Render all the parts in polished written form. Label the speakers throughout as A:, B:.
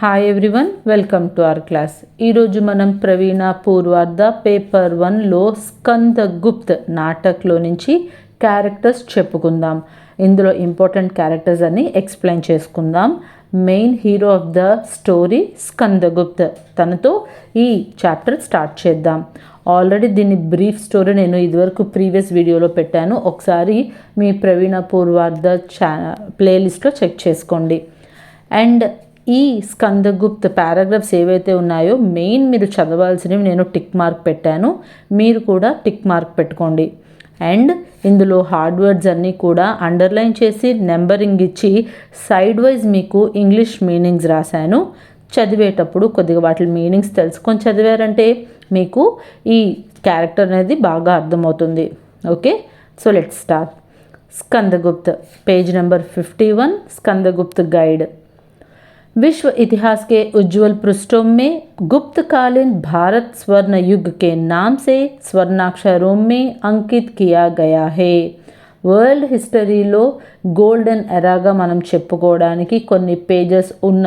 A: Hi everyone, welcome to our class. ఈరోజు మనం ప్రవీణ పూర్వార్ధ paper 1లో స్కందగుప్త్ నాటక్లో నుంచి క్యారెక్టర్స్ చెప్పుకుందాం. ఇందులో ఇంపార్టెంట్ క్యారెక్టర్స్ అన్ని ఎక్స్ప్లెయిన్ చేసుకుందాం. Main hero of the story Skandagupt, తనతో ఈ చాప్టర్ స్టార్ట్ చేద్దాం. ఆల్రెడీ దీని బ్రీఫ్ స్టోరీ నేను ఇదివరకు ప్రీవియస్ వీడియోలో పెట్టాను. ఒకసారి మీ ప్రవీణ పూర్వార్ధ ప్లేలిస్ట్లో చెక్ చేసుకోండి. అండ్ ఈ స్కందగుప్త్ పారాగ్రాఫ్స్ ఏవైతే ఉన్నాయో మెయిన్ మీరు చదవాల్సినవి నేను టిక్ మార్క్ పెట్టాను, మీరు కూడా టిక్ మార్క్ పెట్టుకోండి. అండ్ ఇందులో హార్డ్ వర్డ్స్ అన్నీ కూడా అండర్లైన్ చేసి నెంబరింగ్ ఇచ్చి సైడ్ వైజ్ మీకు ఇంగ్లీష్ మీనింగ్స్ రాశాను. చదివేటప్పుడు కొద్దిగా వాటి మీనింగ్స్ తెలుసుకొని చదివారంటే మీకు ఈ క్యారెక్టర్ అనేది బాగా అర్థమవుతుంది. Okay, so let's start. Skandagupta, page number 51, Skandagupta guide. विश्व इतिहास के उज्ज्वल पृष्ठों में गुप्तकालीन भारत स्वर्ण युग के नाम से स्वर्णाक्षरों में अंकित किया गया है. వరల్డ్ హిస్టరీలో గోల్డెన్ ఎరాగా మనం చెప్పుకోవడానికి కొన్ని పేజెస్ ఉన్న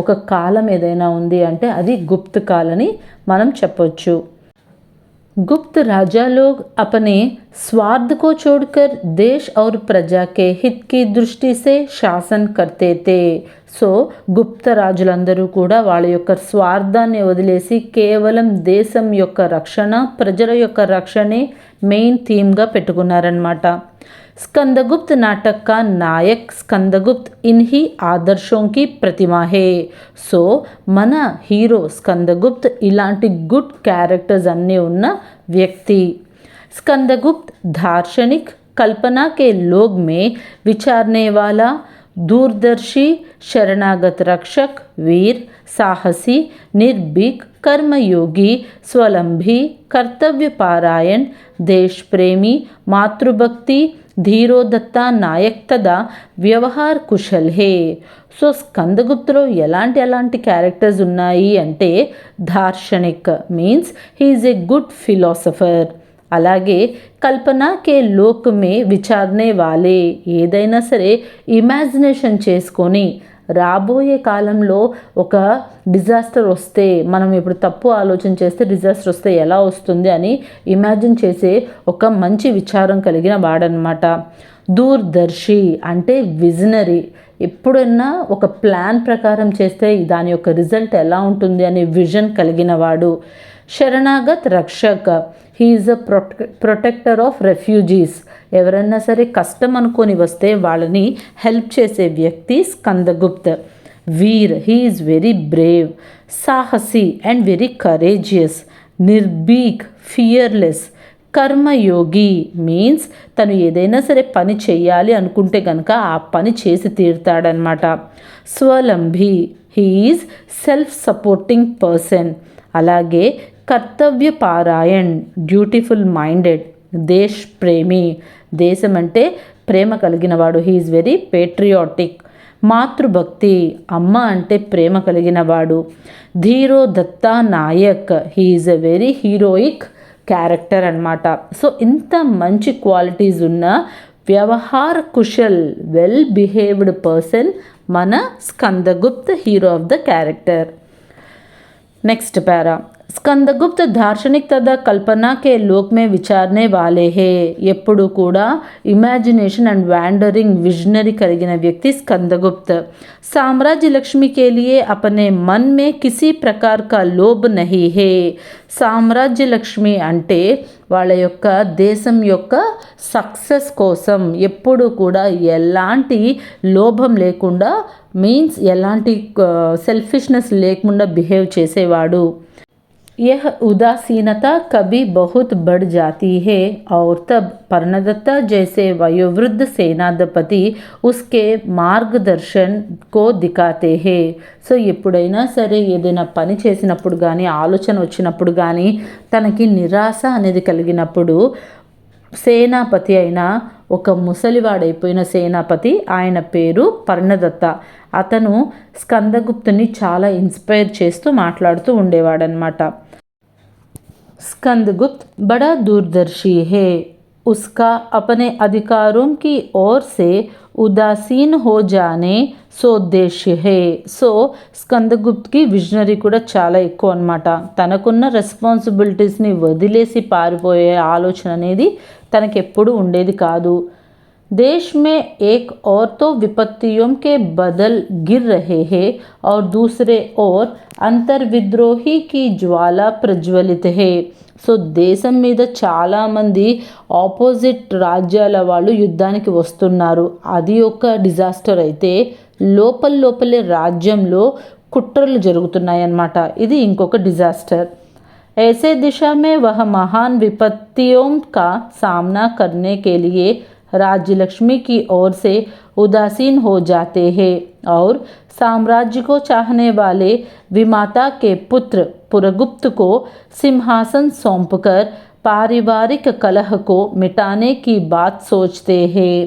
A: ఒక కాలం ఏదైనా ఉంది అంటే అది గుప్త కాలని మనం చెప్పొచ్చు. गुप्त राजा लोग अपने स्वार्थ को छोड़कर देश और प्रजा के हित की दृष्टि से शासन करते थे. సో గుప్త రాజులందరూ కూడా వాళ్ళ యొక్క స్వార్థాన్ని వదిలేసి కేవలం దేశం యొక్క రక్షణ, ప్రజల యొక్క రక్షణే మెయిన్ థీమ్గా పెట్టుకున్నారన్నమాట. स्कंदगुप्त नाटक का नायक स्कंदगुप्त इन्हीं आदर्शों की प्रतिमा है. సో మన హీరో స్కందగుప్త్ ఇలాంటి గుడ్ క్యారెక్టర్స్ అన్నీ ఉన్న వ్యక్తి. स्कंदगुप्त दार्शनिक, कल्पना के लोग में विचारने वाला, दूरदर्शी, शरणागत रक्षक, वीर, साहसी, निर्भीक, कर्मयोगी, स्वलंबी, कर्तव्यपरायण, देश प्रेमी, मातृभक्ति, ధీరోదత్త నాయక్ తదా వ్యవహార్ కుశల్ హే. సో స్కందగుప్తులో ఎలాంటి క్యారెక్టర్స్ ఉన్నాయి అంటే దార్శనిక్ means he is a good philosopher. అలాగే కల్పనా కే లోక్ మే విచారనే వాలే, ఏదైనా సరే ఇమాజినేషన్ చేసుకొని రాబోయే కాలంలో ఒక డిజాస్టర్ వస్తే, మనం ఇప్పుడు తప్పు ఆలోచన చేస్తే డిజాస్టర్ వస్తే ఎలా వస్తుంది అని ఇమాజిన్ చేసే ఒక మంచి విచారం కలిగిన వాడనమాట. దూరదర్శి అంటే విజనరీ, ఎప్పుడన్నా ఒక ప్లాన్ ప్రకారం చేస్తే దాని యొక్క రిజల్ట్ ఎలా ఉంటుంది అనే విజన్ కలిగిన వాడు. శరణాగత్ రక్షక్, he is a protector of refugees, ఎవరైనా సరే కష్టం అనుకొని వస్తే వాళ్ళని హెల్ప్ చేసే వ్యక్తి స్కందగుప్త్. వీర్, హీ ఈజ్ వెరీ బ్రేవ్. సాహసి అండ్ వెరీ కరేజియస్. నిర్భీక్, ఫియర్లెస్. కర్మయోగి మీన్స్ తను ఏదైనా సరే పని చేయాలి అనుకుంటే కనుక ఆ పని చేసి తీరుతాడనమాట. స్వలంబి, he is self supporting person. అలాగే కర్తవ్య పారాయణ్, డ్యూటిఫుల్ మైండెడ్. దేశ్ ప్రేమి, దేశం అంటే ప్రేమ కలిగిన వాడు, హీ ఈజ్ వెరీ పేట్రియాటిక్. మాతృభక్తి, అమ్మ అంటే ప్రేమ కలిగిన వాడు. ధీరోదత్త నాయక్, he is a very heroic character అన్నమాట. సో ఇంత మంచి క్వాలిటీస్ ఉన్న వ్యవహార కుశల్, వెల్ బిహేవ్డ్ పర్సన్ మన Skandagupt, hero of the character. Next para. Skandagupta దార్శనిక్ తదా కల్పన కే లోక్ మే విచారనే వాలే హే. ఎప్పుడు కూడా ఇమాజినేషన్ అండ్ వ్యాండరింగ్ విజనరీ కలిగిన వ్యక్తి స్కందగుప్త్. సామ్రాజ్య లక్ష్మి కే లియే అపనే మన్ మే కిసీ ప్రకార్ కా లోభ్ నహీ హే. సామ్రాజ్య లక్ష్మి అంటే వాళ్ళ యొక్క దేశం యొక్క సక్సెస్ కోసం ఎప్పుడు కూడా ఎలాంటి లోభం లేకుండా మీన్స్ ఎలాంటి సెల్ఫిష్నెస్ లేకుండా బిహేవ్ చేసేవాడు. यह उदासीनता कभी बहुत बढ़ जाती है और तब पर्णदत्ता जैसे वयोवृद्ध सेनाधिपति उसके मार्गदर्शन को दिखाते हैं. సో ఎప్పుడైనా సరే ఏదైనా పని చేసినప్పుడు కానీ ఆలోచన వచ్చినప్పుడు కానీ తనకి నిరాశ అనేది కలిగినప్పుడు సేనాపతి అయిన ఒక ముసలివాడైపోయిన సేనాపతి, ఆయన పేరు పర్ణదత్త, అతను స్కందగుప్తుని చాలా ఇన్స్పైర్ చేస్తూ మాట్లాడుతూ ఉండేవాడనమాట. స్కందగుప్త్ బడా దూరదర్శి హే. उसका अपने अधिकारों की ओर से ఉదాసీన్ హో జానే సోద్దేశ్య హే. సో స్కందగుప్త్కి విజనరీ కూడా చాలా ఎక్కువ అనమాట. తనకున్న రెస్పాన్సిబిలిటీస్ని వదిలేసి పారిపోయే ఆలోచన అనేది తనకెప్పుడు ఉండేది కాదు. देश में एक ओर तो विपत्तियों के बदल गिर रहे हैं और दूसरे ओर अंतर्विद्रोही की ज्वाला प्रज्वलित है. సో దేశం మీద చాలామంది ఆపోజిట్ రాజ్యాల వాళ్ళు యుద్ధానికి వస్తున్నారు. అది ఒక డిజాస్టర్ అయితే లోపలే రాజ్యంలో కుట్రలు జరుగుతున్నాయన్నమాట. ఇది ఇంకొక డిజాస్టర్. ऐसे दिशा में वह महान विपत्तियों का सामना करने के लिए राज्य लक्ष्मी की ओर से उदासीन हो जाते हैं और साम्राज्य को चाहने वाले विमाता के पुत्र पुरगुप्त को सिंहासन सौंपकर पारिवारिक कलह को मिटाने की बात सोचते हैं.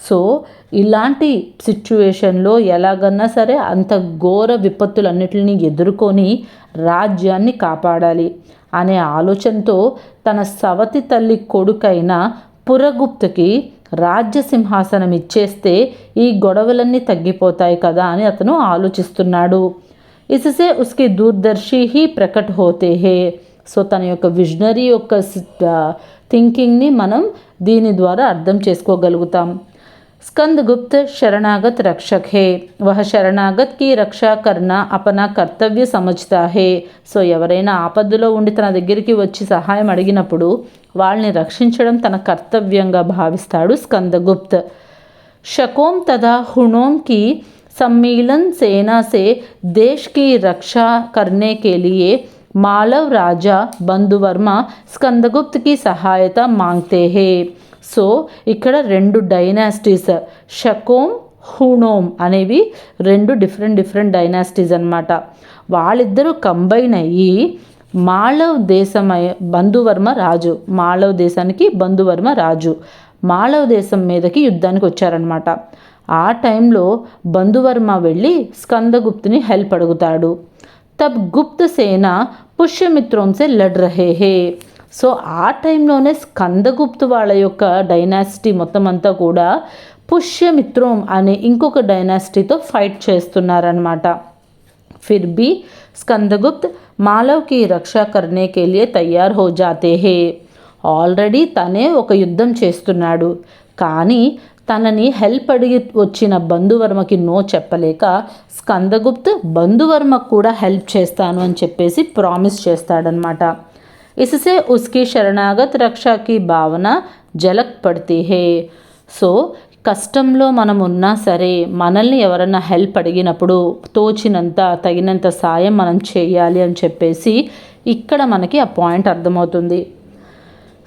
A: సో ఇలాంటి సిచ్యువేషన్లో ఎలాగన్నా సరే అంత ఘోర విపత్తులన్నిటిని ఎదుర్కొని రాజ్యాన్ని కాపాడాలి అనే ఆలోచనతో తన సవతి తల్లి కొడుకైన పురగుప్తుకి రాజ్య సింహాసనం ఇచ్చేస్తే ఈ గొడవలన్నీ తగ్గిపోతాయి కదా అని అతను ఆలోచిస్తున్నాడు. ఇససే ఉస్కి దూరదర్శి హీ ప్రకట్ హోతే హే. సో తన యొక్క విజనరీ యొక్క థింకింగ్ని మనం దీని ద్వారా అర్థం చేసుకోగలుగుతాం. स्कंदगुप्त शरणागत रक्षक है. वह शरणागत की रक्षा करना अपना कर्तव्य समझता है. సో ఎవరైనా ఆపదలో ఉండి తన దగ్గరికి వచ్చి సహాయం అడిగినప్పుడు వాళ్ళని రక్షించడం తన కర్తవ్యంగా భావిస్తాడు స్కందగుప్త్. शकों तथा हुणों की सम्मिलन सेना से देश की रक्षा करने के लिए मालव राजा बंधुवर्मा स्कंदगुप्त की सहायता मांगते हैं. సో ఇక్కడ రెండు డైనాసిటీస్ షకోం హుణోం అనేవి రెండు డిఫరెంట్ డైనాసిటీస్ అన్నమాట. వాళ్ళిద్దరూ కంబైన్ అయ్యి మాళవ్ బంధువర్మ రాజు, మాళవ్ దేశానికి బంధువర్మ రాజు మాళవ్ దేశం మీదకి యుద్ధానికి వచ్చారనమాట. ఆ టైంలో బంధువర్మ వెళ్ళి స్కందగుప్తుని హెల్ప్ అడుగుతాడు. తబ్ గుప్త సేన పుష్యమిత్రోం సే లడ్ రహే హే. సో ఆ టైంలోనే స్కందగుప్తు వాళ్ళ యొక్క డైనాసిటీ మొత్తం అంతా కూడా పుష్యమిత్రోం అనే ఇంకొక డైనాసిటీతో ఫైట్ చేస్తున్నారనమాట. ఫిర్ బి స్కందగుప్త్ మాలవ్కి రక్షా కర్నే కే లియే తయార్ హో జాతే హే. ఆల్రెడీ తనే ఒక యుద్ధం చేస్తున్నాడు, కానీ తనని హెల్ప్ అడిగి వచ్చిన బంధువర్మకి నో చెప్పలేక స్కందగుప్త్ బంధువర్మకు కూడా హెల్ప్ చేస్తాను అని చెప్పేసి ప్రామిస్ చేస్తాడనమాట. इससे उसकी शरणागत रक्षा की भावना झलक पड़ती है. సో కష్టంలో మనం ఉన్నా సరే మనల్ని ఎవరన్నా హెల్ప్ అడిగినప్పుడు తోచినంత తగినంత సాయం మనం చేయాలి అని చెప్పేసి ఇక్కడ మనకి ఆ పాయింట్ అర్థమవుతుంది.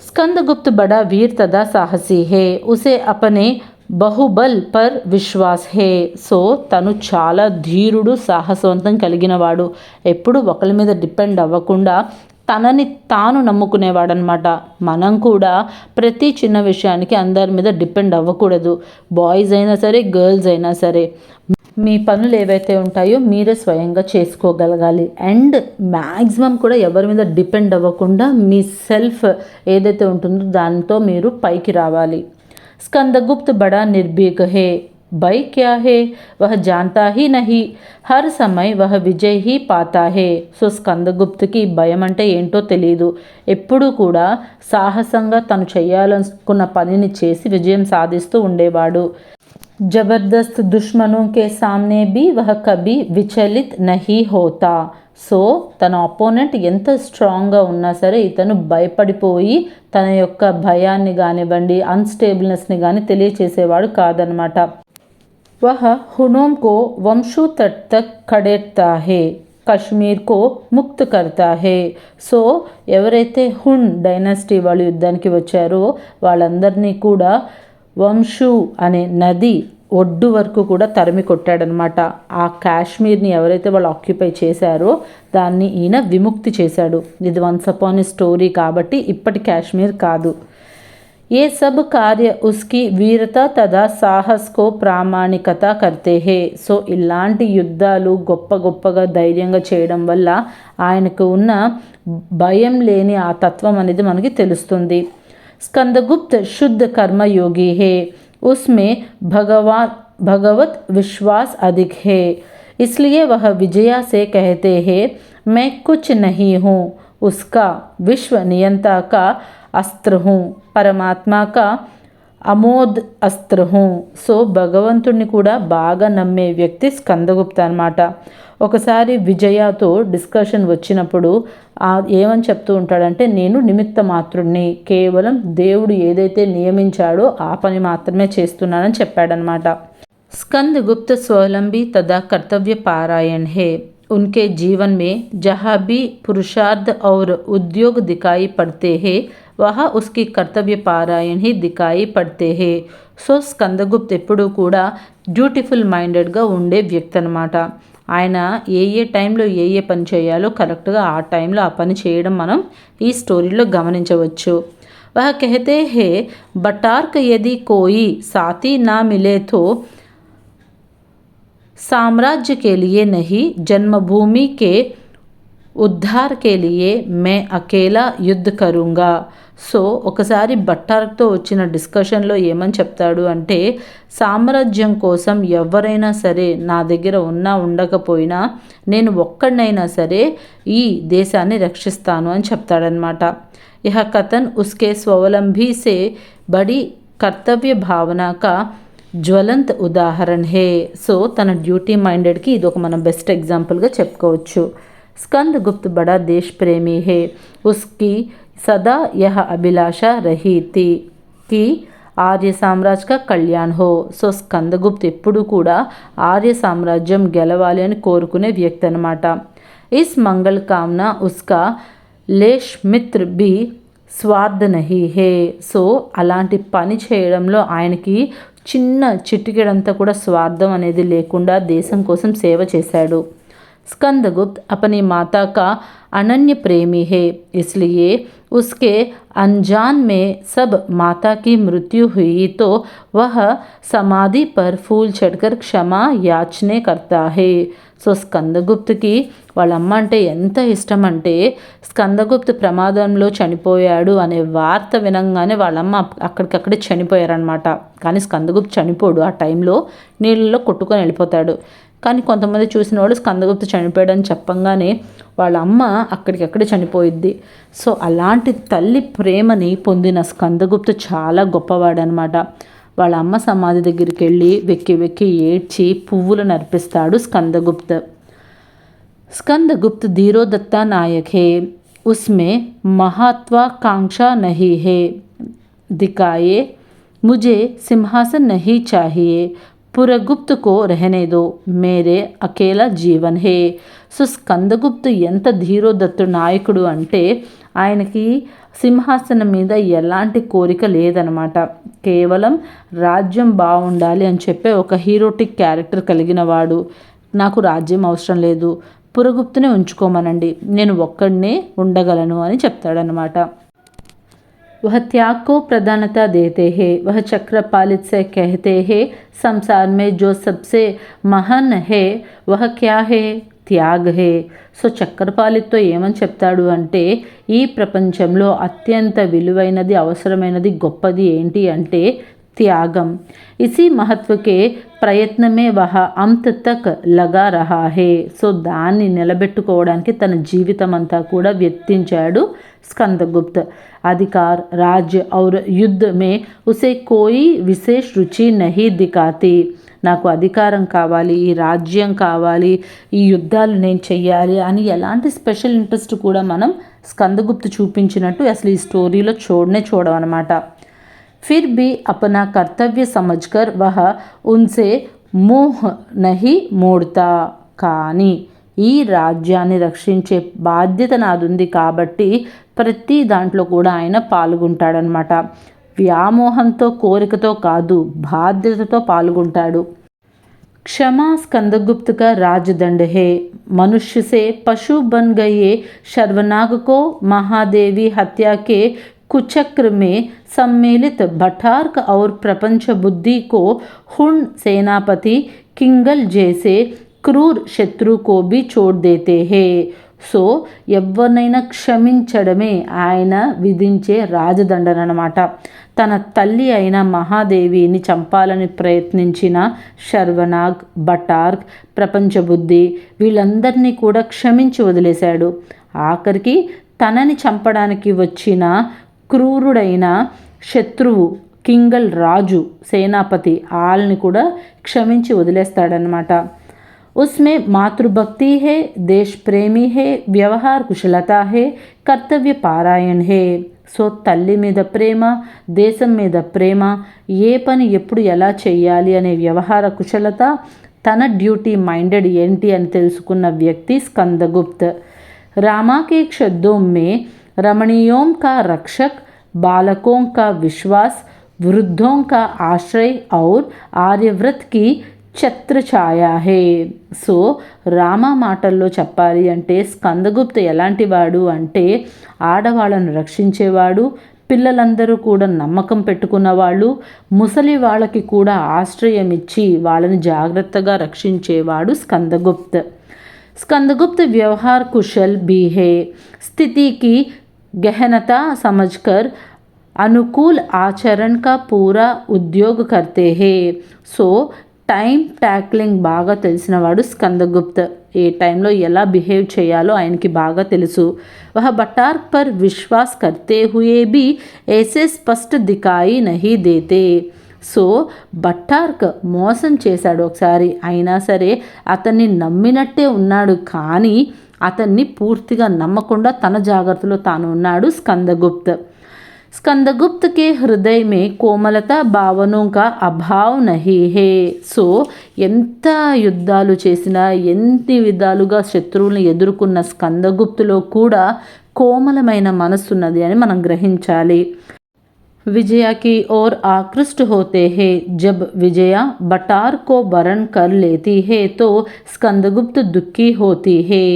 A: స్కందగుప్త్ బడా వీర్ తదా సాహసీ హే. ఉసే అపనే బహుబల్ పర్ విశ్వాస్ హే. సో తను చాలా ధీరుడు, సాహసవంతం కలిగినవాడు. ఎప్పుడు ఒకరి మీద డిపెండ్ అవ్వకుండా తనని తాను నమ్ముకునేవాడనమాట. మనం కూడా ప్రతి చిన్న విషయానికి అందరి మీద డిపెండ్ అవ్వకూడదు. బాయ్స్ అయినా సరే, గర్ల్స్ అయినా సరే, మీ పనులు ఏవైతే ఉంటాయో మీరే స్వయంగా చేసుకోగలగాలి. అండ్ మ్యాక్సిమం కూడా ఎవరి మీద డిపెండ్ అవ్వకుండా మీ సెల్ఫ్ ఏదైతే ఉంటుందో దాంతో మీరు పైకి రావాలి. స్కందగుప్త్ బడా నిర్భీక్ హే. భయ్ క్యా హే వహ జాన్తా హీ నహీ. హర్ సమయ్ వహ విజయ్ హీ పాతా హే. సో స్కందగుప్తుకి భయం అంటే ఏంటో తెలియదు. ఎప్పుడూ కూడా సాహసంగా తను చేయాలనుకున్న పనిని చేసి విజయం సాధిస్తూ ఉండేవాడు. జబర్దస్త్ దుష్మనోं के सामने भी वह कभी विचलित नहीं होता. సో తన అపోనెంట్ ఎంత స్ట్రాంగ్గా ఉన్నా సరే ఇతను భయపడిపోయి తన యొక్క భయాన్ని కానివ్వండి, అన్స్టేబుల్నెస్ని కానీ తెలియచేసేవాడు కాదనమాట. वह हुनों को वंशु तट तक खड़ेरता है, కశ్మీర్ కో ముక్త్ కర్తా హే. సో ఎవరైతే హున్ డైనాసిటీ వాళ్ళు యుద్ధానికి వచ్చారో వాళ్ళందరినీ కూడా వంశు అనే నది ఒడ్డు వరకు కూడా తరిమి కొట్టాడనమాట. ఆ కాశ్మీర్ని ఎవరైతే వాళ్ళు ఆక్యుపై చేశారో దాన్ని ఈయన విముక్తి చేశాడు. ఇది వన్స్ అపాన్ ఎ స్టోరీ కాబట్టి ఇప్పటి కాశ్మీర్ కాదు. ये सब कार्य उसकी वीरता तथा साहस को ప్రామాణికత करते हैं. సో ఇలాంటి యుద్ధాలు గొప్పగా ధైర్యంగా చేయడం వల్ల ఆయనకు ఉన్న భయం లేని ఆ తత్వం అనేది మనకి తెలుస్తుంది. स्कंदगुप्त शुद्ध कर्मयोगी है, उसमें भगवत विश्वास अधिक है, इसलिए वह विजया से कहते हैं मैं कुछ नहीं हूँ, उसका विश्व नियंता का अस्त्र हूँ, परमात्मा का అమోద్ అస్త్రహం. సో భగవంతుడిని కూడా బాగా నమ్మే వ్యక్తి స్కందగుప్త అనమాట. ఒకసారి విజయతో డిస్కషన్ వచ్చినప్పుడు ఏమని చెప్తూ ఉంటాడంటే నేను నిమిత్త మాత్రుడిని, కేవలం దేవుడు ఏదైతే నియమించాడో ఆ పని మాత్రమే చేస్తున్నానని చెప్పాడనమాట. स्कंदगुप्त स्वावलंबी तथा कर्तव्य पारायण है. उनके जीवन में जहाँ भी पुरुषार्थ और उद्योग दिखाई पड़ते हैं वहाँ उसकी कर्तव्य पारायण ही दिखाई पड़ते हैं. సో స్కందగుప్త ఎప్పుడూ కూడా డ్యూటిఫుల్ మైండెడ్గా ఉండే వ్యక్తి అనమాట. ఆయన ఏ టైంలో ఏ పని చేయాలో కరెక్ట్గా ఆ టైంలో ఆ పని చేయడం మనం ఈ స్టోరీలో గమనించవచ్చు. वह कहते हैं बटार्क यदि कोई साथी ना मिले तो साम्राज्य के लिए नहीं, जन्मभूमि के उद्धार के लिए मैं अकेला युद्ध करूँगा. సో ఒకసారి బట్టార్క్తో వచ్చిన డిస్కషన్లో ఏమని చెప్తాడు అంటే సామ్రాజ్యం కోసం ఎవరైనా సరే నా దగ్గర ఉన్నా ఉండకపోయినా నేను ఒక్కడినైనా సరే ఈ దేశాన్ని రక్షిస్తాను అని చెప్తాడనమాట. यह कथन उसके स्वावलंबी से बड़ी कर्तव्य भावना का జ్వలంత్ ఉదాహరణ హే. సో తన డ్యూటీ మైండెడ్కి ఇది ఒక మనం బెస్ట్ ఎగ్జాంపుల్గా చెప్పుకోవచ్చు. स्कंदगुप्त बड़ा देश प्रेमी है, उसकी सदा यह अभिलाषा रही थी कि ఆర్య సామ్రాజ్య కా కళ్యాణ్ హో. సో స్కందగుప్త ఎప్పుడు కూడా ఆర్య సామ్రాజ్యం గెలవాలి అని కోరుకునే వ్యక్తి అనమాట. ఇస్ మంగళ కామన ఉస్కా లేష్ మిత్ర బి స్వార్థ నహీ హే. సో అలాంటి పని చేయడంలో ఆయనకి చిన్న చిటికెడంతా కూడా స్వార్థం అనేది లేకుండా దేశం కోసం సేవ చేశాడు. स्कंदगुप्त अपनी माता का अनन्य प्रेमी है, इसलिए उसके अनजान में सब माता की मृत्यु हुई तो वह समाधि पर फूल चढ़कर क्षमा याचने करता है. సో స్కందగుప్తకి వాళ్ళ అమ్మ అంటే ఎంత ఇష్టం అంటే స్కందగుప్త ప్రమాదంలో చనిపోయాడు అనే వార్త వినంగానే వాళ్ళమ్మ అక్కడికక్కడే చనిపోయారనమాట. కానీ స్కందగుప్త చనిపోడు, ఆ టైంలో నీళ్ళలో కొట్టుకొని వెళ్ళిపోతాడు. కానీ కొంతమంది చూసిన వాళ్ళు స్కందగుప్త చనిపోయాడని చెప్పంగానే వాళ్ళ అమ్మ అక్కడికక్కడే చనిపోయిద్ది. సో అలాంటి తల్లి ప్రేమని పొందిన స్కందగుప్త చాలా గొప్పవాడనమాట. వాళ్ళ అమ్మ సమాధి దగ్గరికి వెళ్ళి వెక్కి వెక్కి ఏడ్చి పువ్వులను అర్పిస్తాడు స్కందగుప్త. स्कंदगुप्त धीरोदत्ता नायक है, उसमें महत्वाकांक्षा नहीं है, दिखाए मुझे सिंहासन नहीं चाहिए, పురగుప్త్ కో रहने दो, మేరే అకేలా జీవన్ హే. సో స్కందగుప్తు ఎంత ధీరోదత్తుడు నాయకుడు అంటే ఆయనకి సింహాసనం మీద ఎలాంటి కోరిక లేదనమాట. కేవలం రాజ్యం బాగుండాలి అని చెప్పే ఒక హీరోటిక్ క్యారెక్టర్ కలిగిన వాడు. నాకు రాజ్యం అవసరం లేదు, పురగుప్తునే ఉంచుకోమనండి, నేను ఒక్కడనే ఉండగలను అని చెప్తాడనమాట. वह त्याग को प्रधानता देते हैं. वह चक्रपालित से कहते हैं संसार में जो सबसे महान है वह क्या है, త్యాగ హే. సో చక్రపాలితో ఏమని చెప్తాడు అంటే ఈ ప్రపంచంలో అత్యంత విలువైనది అవసరమైనది గొప్పది ఏంటి అంటే త్యాగం. ఇసి మహత్వకే ప్రయత్నమే వహ అంత తక్ లగా రహా హే. సో దాన్ని నిలబెట్టుకోవడానికి తన జీవితం అంతా కూడా వ్యక్తించాడు स्कंदगुप्त. अधिकार, राज्य और युद्ध में उसे कोई विशेष रुचि नहीं दिखाती. నాకు అధికారం కావాలి, ఈ రాజ్యం కావాలి, ఈ యుద్ధాలు నేను చెయ్యాలి అని ఎలాంటి స్పెషల్ ఇంట్రెస్ట్ కూడా మనం స్కందగుప్త చూపించినట్టు అసలు ఈ స్టోరీలో చూడమన్నమాట. ఫిర్ भी अपना कर्तव्य समझकर वह उनसे मुँह नहीं मोड़ता. కానీ ఈ రాజ్యాన్ని రక్షించే బాధ్యత నాదుంది కాబట్టి ప్రతి దాంట్లో కూడా ఆయన పాల్గొంటాడనమాట. వ్యామోహంతో కోరికతో కాదు, బాధ్యతతో పాల్గొంటాడు. क्षमा स्कंदगुप्त का राजदंड है. मनुष्य से पशु बन गए शर्वनाग को महादेवी हत्या के कुचक्र में सम्मिलित भटार्क और प्रपंच बुद्धि को हुण सेनापति किंगल जैसे क्रूर शत्रु को भी छोड़ देते हैं. సో ఎవరినైనా క్షమించడమే ఆయన విధించే రాజదండన అన్నమాట. తన తల్లి అయిన మహాదేవిని చంపాలని ప్రయత్నించిన శర్వనాగ్, బటార్క్, ప్రపంచబుద్ధి వీళ్ళందరినీ కూడా క్షమించి వదిలేశాడు. ఆఖరికి తనని చంపడానికి వచ్చిన క్రూరుడైన శత్రువు కింగల్ రాజు సేనాపతి వాళ్ళని కూడా క్షమించి వదిలేస్తాడనమాట. उसमें मातृभक्ति है, देश प्रेमी है, व्यवहार कुशलता है, कर्तव्य पारायण है. సో తల్లి మీద ప్రేమ, దేశం మీద ప్రేమ, ఏ పని ఎప్పుడు ఎలా చేయాలి అనే వ్యవహార కుశలత, తన డ్యూటీ మైండెడ్ ఏంటి అని తెలుసుకున్న వ్యక్తి స్కందగుప్త్. रामा के शब्दों में रमणीयों का रक्षक, बालकों का विश्वास, वृद्धों का आश्रय और आर्यव्रत की ఛత్రఛాయ హే. సో రామ మాటల్లో చెప్పాలి అంటే స్కందగుప్త ఎలాంటి వాడు అంటే ఆడవాళ్ళను రక్షించేవాడు, పిల్లలందరూ కూడా నమ్మకం పెట్టుకున్నవాళ్ళు, ముసలి వాళ్ళకి కూడా ఆశ్రయం ఇచ్చి వాళ్ళని జాగ్రత్తగా రక్షించేవాడు స్కందగుప్త. स्कंदगुप्त व्यवहार कुशल भी है, स्थिति की गहनता समझकर अनुकूल आचरण का पूरा उद्योग करते हैं. సో టైం ట్యాక్లింగ్ బాగా తెలిసినవాడు స్కందగుప్త. ఏ టైంలో ఎలా బిహేవ్ చేయాలో ఆయనకి బాగా తెలుసు. వహ బటార్క్ పర్ విశ్వాస్ కర్తే హుయే భీ ऐसे స్పష్ట దికాయి నహీ దేతే. సో బటార్క్ మోసం చేశాడు ఒకసారి, అయినా సరే అతన్ని నమ్మినట్టే ఉన్నాడు, కానీ అతన్ని పూర్తిగా నమ్మకుండా తన జాగ్రత్తలో తాను ఉన్నాడు స్కందగుప్త. स्कंदगुप्त के हृदय में कोमलता भावनों का अभाव नहीं है. సో ఎంత యుద్ధాలు చేసినా, ఎన్ని విధాలుగా శత్రువులను ఎదుర్కొన్న స్కందగుప్తులో కూడా కోమలమైన మనస్సున్నది అని మనం గ్రహించాలి. विजया की ओर आकृष्ट होते हैं. जब विजया बटार को वरण कर लेती है तो स्कंदगुप्त दुखी होती है.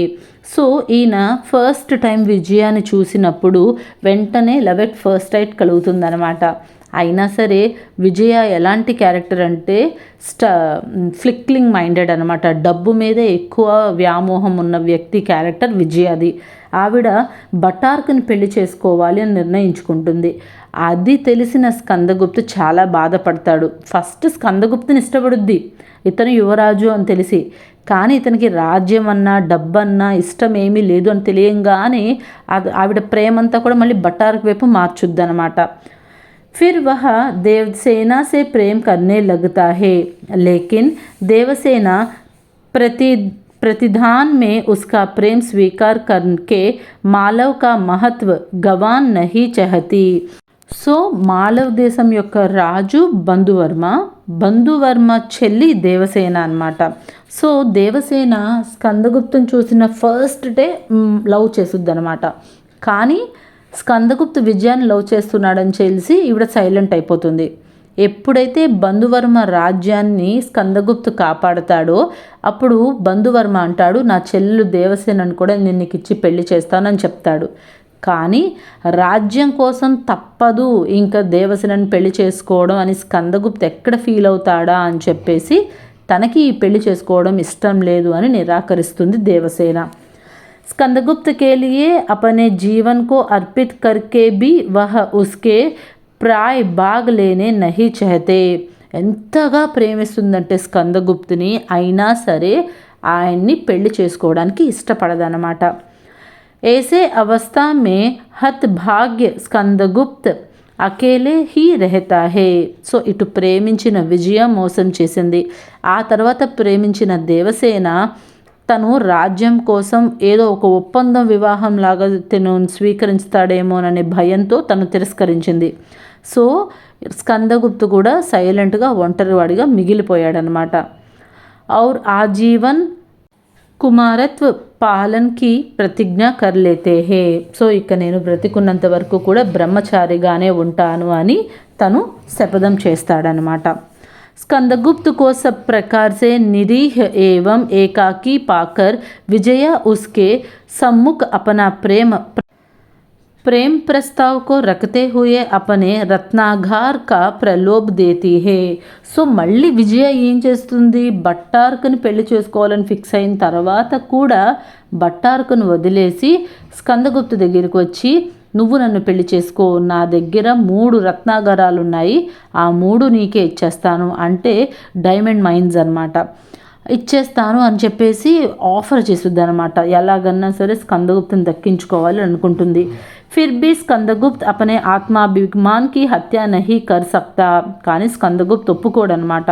A: సో ఈయన ఫస్ట్ టైం విజయాన్ని చూసినప్పుడు వెంటనే లవ్ ఎట్ ఫస్ట్ సైట్ కలుగుతుందనమాట. అయినా సరే విజయ ఎలాంటి క్యారెక్టర్ అంటే ఫ్లిక్లింగ్ మైండెడ్ అనమాట. డబ్బు మీదే ఎక్కువ వ్యామోహం ఉన్న వ్యక్తి క్యారెక్టర్ విజయది. ఆవిడ బటార్క్ని పెళ్లి చేసుకోవాలి అని నిర్ణయించుకుంటుంది. అది తెలిసిన స్కందగుప్తు చాలా బాధపడతాడు. ఫస్ట్ స్కందగుప్తుని ఇష్టపడుద్ది ఇతను యువరాజు అని తెలిసి, కానీ ఇతనికి రాజ్యం అన్నా డబ్బన్నా ఇష్టం ఏమీ లేదు అని తెలియంగానే ఆవిడ ప్రేమంతా కూడా మళ్ళీ బటార్క్ వైపు మార్చుద్ది అనమాట. फिर वह देवसेना से प्रेम करने लगता है, लेकिन देवसेना प्रतिधान में उसका प्रेम स्वीकार करके मालव का महत्व गंवा नहीं चाहती. సో మాలవ్ దేశం యొక్క రాజు బంధువర్మ చెల్లి దేవసేన అన్నమాట. సో దేవసేన స్కందగుప్తుని చూసిన ఫస్ట్ డే లవ్ చేసుద్ది అనమాట. కానీ స్కందగుప్తు విజయాన్ని లవ్ చేస్తున్నాడని తెలిసి ఈవిడ సైలెంట్ అయిపోతుంది. ఎప్పుడైతే బంధువర్మ రాజ్యాన్ని స్కందగుప్తు కాపాడతాడో అప్పుడు బంధువర్మ అంటాడు, నా చెల్లెలు దేవసేనని కూడా నేను నీకు ఇచ్చి పెళ్లి చేస్తానని చెప్తాడు. కానీ రాజ్యం కోసం తప్పదు ఇంకా దేవసేనని పెళ్లి చేసుకోవడం అని స్కందగుప్తు ఎక్కడ ఫీల్ అవుతాడా అని చెప్పేసి తనకి ఈ పెళ్లి చేసుకోవడం ఇష్టం లేదు అని నిరాకరిస్తుంది దేవసేన. स्कंदगुप्त के लिए अपने जीवन को अर्पित करके भी वह उसके प्राय भाग लेने नहीं चाहते. ఎంతగా ప్రేమిస్తుందంటే స్కందగుప్తుని, అయినా సరే ఆయన్ని పెళ్లి చేసుకోవడానికి ఇష్టపడదన్నమాట. ऐसे अवस्था में हतभाग्य Skandagupta Akele he రెహతా hey. So ఇటు ప్రేమించిన విజయ మోసం చేసింది, ఆ తర్వాత ప్రేమించిన దేవసేన తను రాజ్యం కోసం ఏదో ఒక ఒప్పందం వివాహం లాగా తను స్వీకరిస్తాడేమోననే భయంతో తను తిరస్కరించింది. సో స్కందగుప్తు కూడా సైలెంట్గా ఒంటరివాడిగా మిగిలిపోయాడనమాట. ఔర్ ఆజీవన్ కుమారత్వ పాలన్కి ప్రతిజ్ఞ కర్లేతే హే. సో ఇక నేను బ్రతికున్నంత వరకు కూడా బ్రహ్మచారిగానే ఉంటాను అని తను శపథం చేస్తాడనమాట. स्कंदगुप्त को सब प्रकार से निरीह एवं एकाकी पाकर विजया उसके सम्मुख अपना प्रेम प्रेम प्रस्ताव को रखते हुए अपने रत्नागार का ప్రలోభ దేతి హే. సో మళ్ళీ విజయ ఏం చేస్తుంది, భట్టారకని పెళ్లి చేసుకోవాలని ఫిక్స్ అయిన తర్వాత కూడా భట్టారకను వదిలేసి స్కందగుప్తు దగ్గరికి వచ్చి, నువ్వు నన్ను పెళ్లి చేసుకో, నా దగ్గర 3 రత్నాగారాలు ఉన్నాయి, ఆ 3 నీకే ఇచ్చేస్తాను అంటే డైమండ్ మైన్స్ అనమాట, ఇచ్చేస్తాను అని చెప్పేసి ఆఫర్ చేస్తుంది అనమాట. ఎలాగన్నా సరే స్కందగుప్తుని దక్కించుకోవాలి అనుకుంటుంది. फिर भी स्कंदगुप्त अपने आत्माभिमान की हत्या नहीं कर सकता. కానీ స్కందగుప్త్ ఒప్పుకోడనమాట.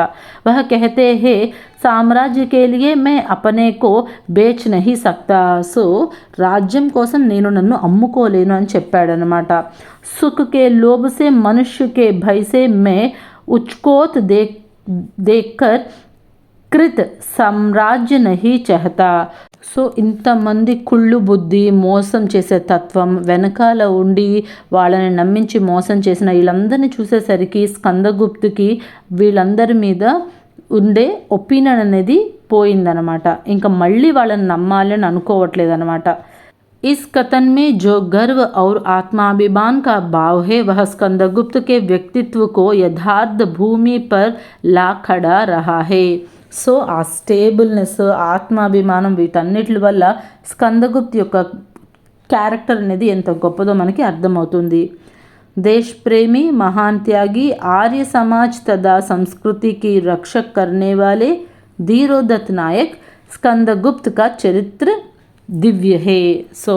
A: वह कहते हैं సామ్రాజ్య के लिए मैं अपने को बेच नहीं सकता. సో రాజ్యం కోసం నేను నన్ను అమ్ముకోలేను అని చెప్పాడనమాట. सुख के लोभ से मनुष्य के भय से मैं उचकोत देखकर కృత్ సామ్రాజ్య నహి చహతా. సో ఇంతమంది కుళ్ళు బుద్ధి, మోసం చేసే తత్వం, వెనకాల ఉండి వాళ్ళని నమ్మించి మోసం చేసిన వీళ్ళందరినీ చూసేసరికి స్కందగుప్తుకి వీళ్ళందరి మీద ఉండే ఒపీనియన్ అనేది పోయిందనమాట. ఇంకా మళ్ళీ వాళ్ళని నమ్మాలి అని అనుకోవట్లేదనమాట. इस कथन में जो गर्व और आत्माभिमान का भाव है वह स्कंदगुप्त के व्यक्तित्व को यथार्थ भूमि पर ला खड़ा रहा है. సో ఆ స్టేబుల్నెస్, ఆత్మాభిమానం వీటన్నిటి వల్ల స్కందగుప్త్ యొక్క క్యారెక్టర్ అనేది ఎంత గొప్పదో మనకి అర్థమవుతుంది. देश प्रेमी, महान त्यागी, आर्य समाज तथा संस्कृति की रक्षक करने वाले धीरोदत्त नायक स्कंदगुप्त का चरित्र దివ్య హే. సో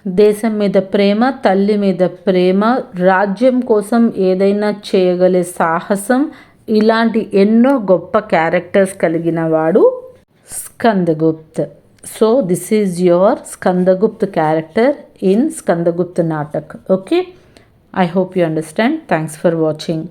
A: దేశం మీద ప్రేమ, తల్లి మీద ప్రేమ, రాజ్యం కోసం ఏదైనా చేయగలే సాహసం, ఇలాంటి ఎన్నో గొప్ప క్యారెక్టర్స్ కలిగిన వాడు Skandagupt. So this is your Skandagupt character in Skandagupt నాటక్. Okay, I hope you understand. Thanks for watching.